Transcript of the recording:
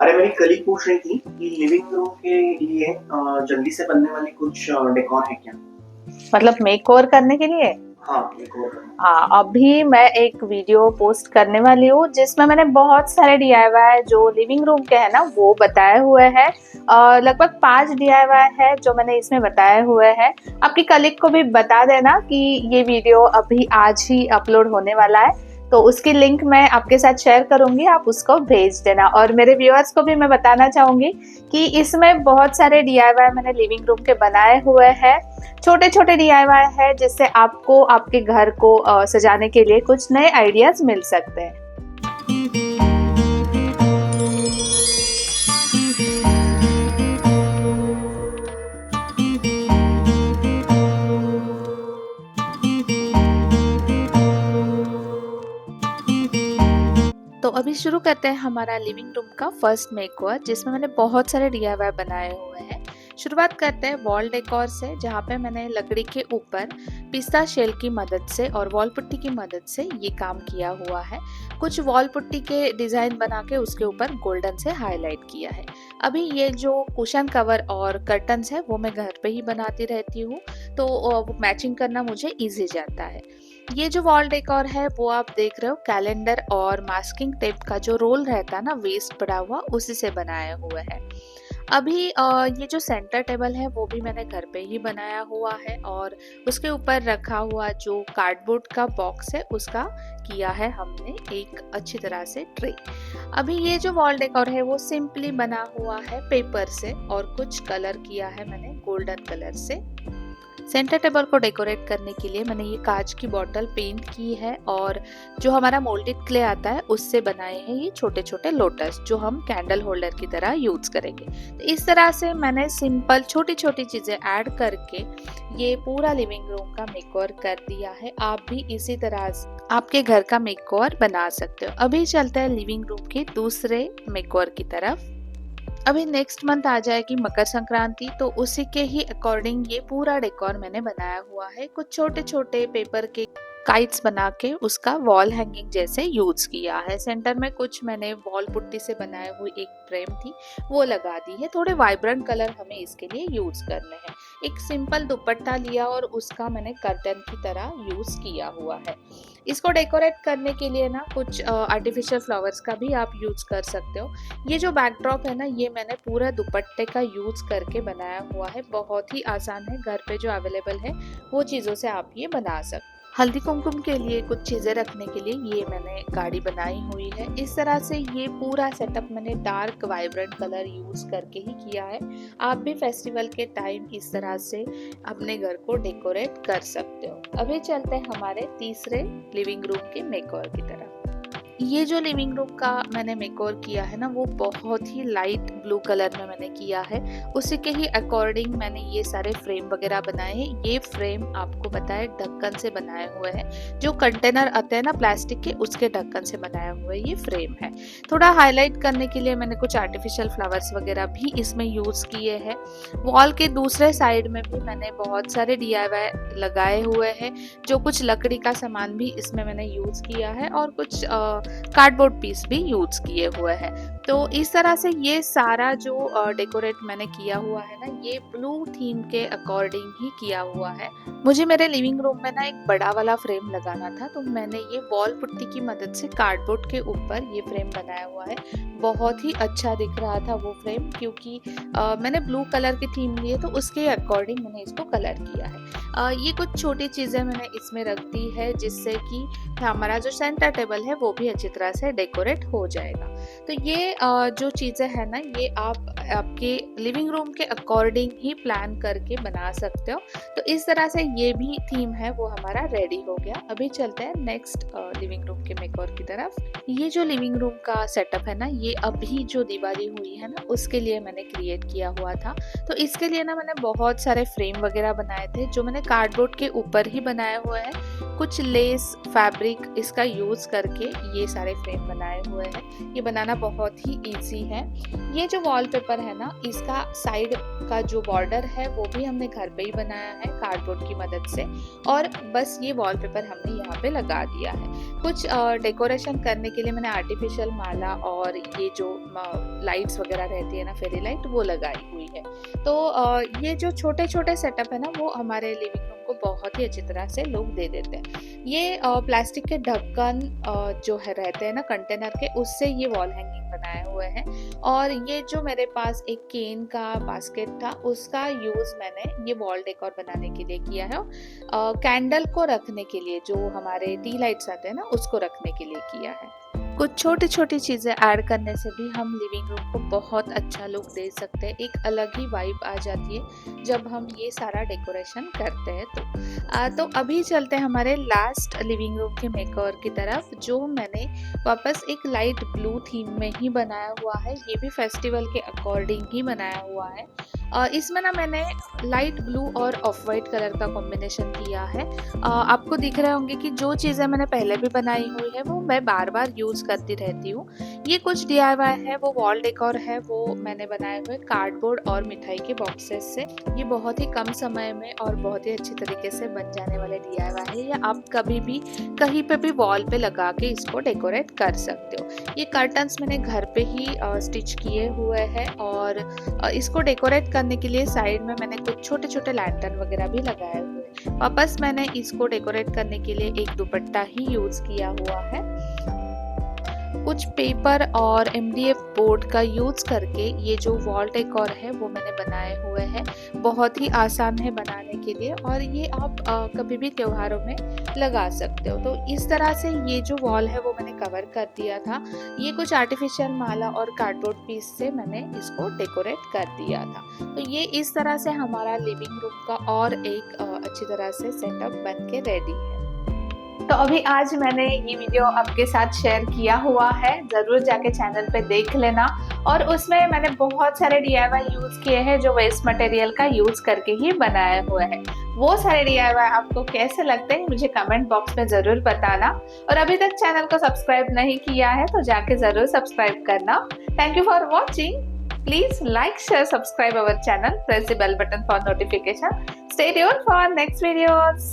अरे मेरी कलीग पूछ रही थी कि लिविंग रूम के लिए जल्दी से बनने वाली कुछ डेकोर है क्या? मतलब मेक ओवर करने के लिए। हाँ, डेकोर करना। हाँ, अभी मैं एक वीडियो पोस्ट करने वाली हूँ जिसमें मैंने बहुत सारे डीआईवाई जो लिविंग रूम के हैं ना वो बताए हुए हैं। लगभग 5 डीआईवाई है जो मैंने इसमें बताए हुए हैं। आपकी कलीग को भी बता देना कि ये वीडियो अभी आज ही अपलोड होने वाला है, तो उसकी लिंक मैं आपके साथ शेयर करूंगी, आप उसको भेज देना। और मेरे व्यूअर्स को भी मैं बताना चाहूंगी कि इसमें बहुत सारे डीआईवाई मैंने लिविंग रूम के बनाए हुए हैं। छोटे छोटे डीआईवाई है जिससे आपको आपके घर को सजाने के लिए कुछ नए आइडियाज मिल सकते हैं। तो अभी शुरू करते हैं हमारा लिविंग रूम का फर्स्ट मेकओवर, जिसमें मैंने बहुत सारे डीआईवाई बनाए हुए हैं। शुरुआत करते हैं वॉल डेकोर से, जहाँ पे मैंने लकड़ी के ऊपर पिस्ता शेल की मदद से और वॉल पुट्टी की मदद से ये काम किया हुआ है। कुछ वॉल पुट्टी के डिजाइन बना के उसके ऊपर गोल्डन से हाईलाइट किया है। अभी ये जो कुशन कवर और कर्टन्स है वो मैं घर पे ही बनाती रहती हूँ, तो मैचिंग करना मुझे इजी जाता है। ये जो वॉल डेकोर है वो आप देख रहे हो कैलेंडर और मास्किंग टेप का जो रोल रहता है ना वेस्ट पड़ा हुआ, उसी से बनाया हुआ है। अभी ये जो सेंटर टेबल है वो भी मैंने घर पे ही बनाया हुआ है, और उसके ऊपर रखा हुआ जो कार्डबोर्ड का बॉक्स है उसका किया है हमने एक अच्छी तरह से ट्रे। अभी ये जो वॉल डेकोर है वो सिंपली बना हुआ है पेपर से, और कुछ कलर किया है मैंने गोल्डन कलर से। सेंटर टेबल को डेकोरेट करने के लिए मैंने ये कांच की बोतल पेंट की है, और जो हमारा मोल्डेड क्ले आता है उससे बनाए हैं ये छोटे छोटे लोटस, जो हम कैंडल होल्डर की तरह यूज करेंगे। तो इस तरह से मैंने सिंपल छोटी छोटी चीजें ऐड करके ये पूरा लिविंग रूम का मेकओवर कर दिया है। आप भी इसी तरह से आपके घर का मेकओवर बना सकते हो। अभी चलते हैं लिविंग रूम के दूसरे मेकओवर की तरफ। अभी नेक्स्ट मंथ आ जाएगी मकर संक्रांति, तो उसी के ही अकॉर्डिंग ये पूरा डेकोर मैंने बनाया हुआ है। कुछ छोटे छोटे पेपर के काइट्स बना के उसका वॉल हैंगिंग जैसे यूज किया है। सेंटर में कुछ मैंने वॉल पुट्टी से बनाई हुई एक फ्रेम थी वो लगा दी है। थोड़े वाइब्रेंट कलर हमें इसके लिए यूज करने हैं। एक सिंपल दुपट्टा लिया और उसका मैंने कर्टन की तरह यूज किया हुआ है। इसको डेकोरेट करने के लिए ना कुछ आर्टिफिशियल फ्लावर्स का भी आप यूज कर सकते हो। ये जो बैकड्रॉप है ना ये मैंने पूरा दुपट्टे का यूज करके बनाया हुआ है। बहुत ही आसान है, घर पे जो अवेलेबल है वो चीज़ों से आप ये बना सकते हो। हल्दी कुमकुम के लिए कुछ चीज़ें रखने के लिए ये मैंने गाड़ी बनाई हुई है। इस तरह से ये पूरा सेटअप मैंने डार्क वाइब्रेंट कलर यूज करके ही किया है। आप भी फेस्टिवल के टाइम इस तरह से अपने घर को डेकोरेट कर सकते हो। अभी चलते हैं हमारे तीसरे लिविंग रूम के मेकओवर की तरफ। ये जो लिविंग रूम का मैंने मेकओवर किया है ना वो बहुत ही लाइट ब्लू कलर में मैंने किया है। उसी के ही अकॉर्डिंग मैंने ये सारे फ्रेम वगैरह बनाए हैं। ये फ्रेम आपको पता है ढक्कन से बनाए हुए हैं, जो कंटेनर आते हैं ना प्लास्टिक के उसके ढक्कन से बनाया हुआ ये फ्रेम है। थोड़ा हाईलाइट करने के लिए मैंने कुछ आर्टिफिशियल फ्लावर्स वगैरह भी इसमें यूज किए हैं। वॉल के दूसरे साइड में भी मैंने बहुत सारे डीआईवाई लगाए हुए हैं। जो कुछ लकड़ी का सामान भी इसमें मैंने यूज किया है, और कुछ कार्डबोर्ड पीस भी यूज किए हुए हैं। तो इस तरह से ये सारा जो डेकोरेट मैंने किया हुआ है ना ये ब्लू थीम के अकॉर्डिंग ही किया हुआ है। मुझे मेरे लिविंग रूम में ना एक बड़ा वाला फ्रेम लगाना था, तो मैंने ये वॉल पुट्टी की मदद से कार्डबोर्ड के ऊपर ये फ्रेम बनाया हुआ है। बहुत ही अच्छा दिख रहा था वो फ्रेम, क्योंकि मैंने ब्लू कलर की थीम ली है तो उसके अकॉर्डिंग मैंने इसको कलर किया है। ये कुछ छोटी चीज़ें मैंने इसमें रख दी है जिससे कि हमारा जो सेंटर टेबल है वो भी अच्छी तरह से डेकोरेट हो जाएगा। तो ये जो चीज़ें हैं ना ये आप आपके लिविंग रूम के अकॉर्डिंग ही प्लान करके बना सकते हो। तो इस तरह से ये भी थीम है वो हमारा रेडी हो गया। अभी चलते हैं नेक्स्ट लिविंग रूम के मेकओवर की तरफ। ये जो लिविंग रूम का सेटअप है ना ये अभी जो दिवाली हुई है ना उसके लिए मैंने क्रिएट किया हुआ था। तो इसके लिए ना मैंने बहुत सारे फ्रेम वगैरह बनाए थे जो मैंने कार्डबोर्ड के ऊपर ही बनाए हुए हैं। कुछ लेस फैब्रिक इसका यूज़ करके ये सारे फ्रेम बनाए हुए हैं। ये बनाना बहुत ही इजी है। ये जो वॉलपेपर है ना, इसका साइड का जो बॉर्डर है वो भी हमने घर पे ही बनाया है कार्डबोर्ड की मदद से, और बस ये वॉलपेपर हमने यहाँ पे लगा दिया है। कुछ डेकोरेशन करने के लिए मैंने आर्टिफिशियल माला और ये जो लाइट्स वगैरह रहती है ना, फेरी लाइट, वो लगाई हुई है। तो ये जो छोटे छोटे सेटअप है ना, वो हमारे लिविंग रूम को बहुत ही अच्छी तरह से लुक दे देते हैं। ये प्लास्टिक के ढक्कन जो है रहते हैं ना कंटेनर के, उससे ये वॉल हैंगिंग बनाए हुए हैं। और ये जो मेरे पास एक केन का बास्केट था, उसका यूज़ मैंने ये वॉल डेकोर बनाने के लिए किया है। कैंडल को रखने के लिए, जो हमारे टी लाइट्स आते हैं ना, उसको रखने के लिए किया है। कुछ छोटी छोटी चीज़ें ऐड करने से भी हम लिविंग रूम को बहुत अच्छा लुक दे सकते हैं। एक अलग ही वाइब आ जाती है जब हम ये सारा डेकोरेशन करते हैं। तो अभी चलते हैं हमारे लास्ट लिविंग रूम के मेकओवर की तरफ, जो मैंने वापस एक लाइट ब्लू थीम में ही बनाया हुआ है। ये भी फेस्टिवल के अकॉर्डिंग ही बनाया हुआ है। इसमें ना मैंने लाइट ब्लू और ऑफ वाइट कलर का कॉम्बिनेशन किया है। आपको दिख रहे होंगे कि जो चीज़ें मैंने पहले भी बनाई हुई है वो मैं बार बार यूज़ करती रहती हूँ। ये कुछ DIY है, वो वॉल डेकोर है, वो मैंने बनाए हुए कार्डबोर्ड और मिठाई के बॉक्सेस से। ये बहुत ही कम समय में और बहुत ही अच्छे तरीके से बन जाने वाले DIY है। या आप कभी भी कहीं पे भी वॉल पे लगा के इसको डेकोरेट कर सकते हो। ये कर्टन्स मैंने घर पे ही स्टिच किए हुए हैं, और इसको डेकोरेट करने के लिए साइड में मैंने कुछ छोटे छोटे लैंटर्न वगैरह भी लगाए हुए हैं। वापस मैंने इसको डेकोरेट करने के लिए एक दुपट्टा ही यूज़ किया हुआ है। कुछ पेपर और MDF बोर्ड का यूज़ करके ये जो वॉल डेकोर है वो मैंने बनाए हुए हैं। बहुत ही आसान है बनाने के लिए, और ये आप कभी भी त्योहारों में लगा सकते हो। तो इस तरह से ये जो वॉल है वो मैंने कवर कर दिया था। ये कुछ आर्टिफिशियल माला और कार्डबोर्ड पीस से मैंने इसको डेकोरेट कर दिया था। तो ये इस तरह से हमारा लिविंग रूम का और एक अच्छी तरह से सेटअप बन के रेडी है। तो अभी आज मैंने ये वीडियो आपके साथ शेयर किया हुआ है, ज़रूर जाके चैनल पे देख लेना। और उसमें मैंने बहुत सारे DIY यूज़ किए हैं जो वेस्ट मटेरियल का यूज़ करके ही बनाए हुए हैं। वो सारे DIY आपको कैसे लगते हैं मुझे कमेंट बॉक्स में ज़रूर बताना। और अभी तक चैनल को सब्सक्राइब नहीं किया है तो जाके ज़रूर सब्सक्राइब करना। Thank you for watching. Please like, share, subscribe our channel. Press the bell button for notification. Stay tuned for next videos.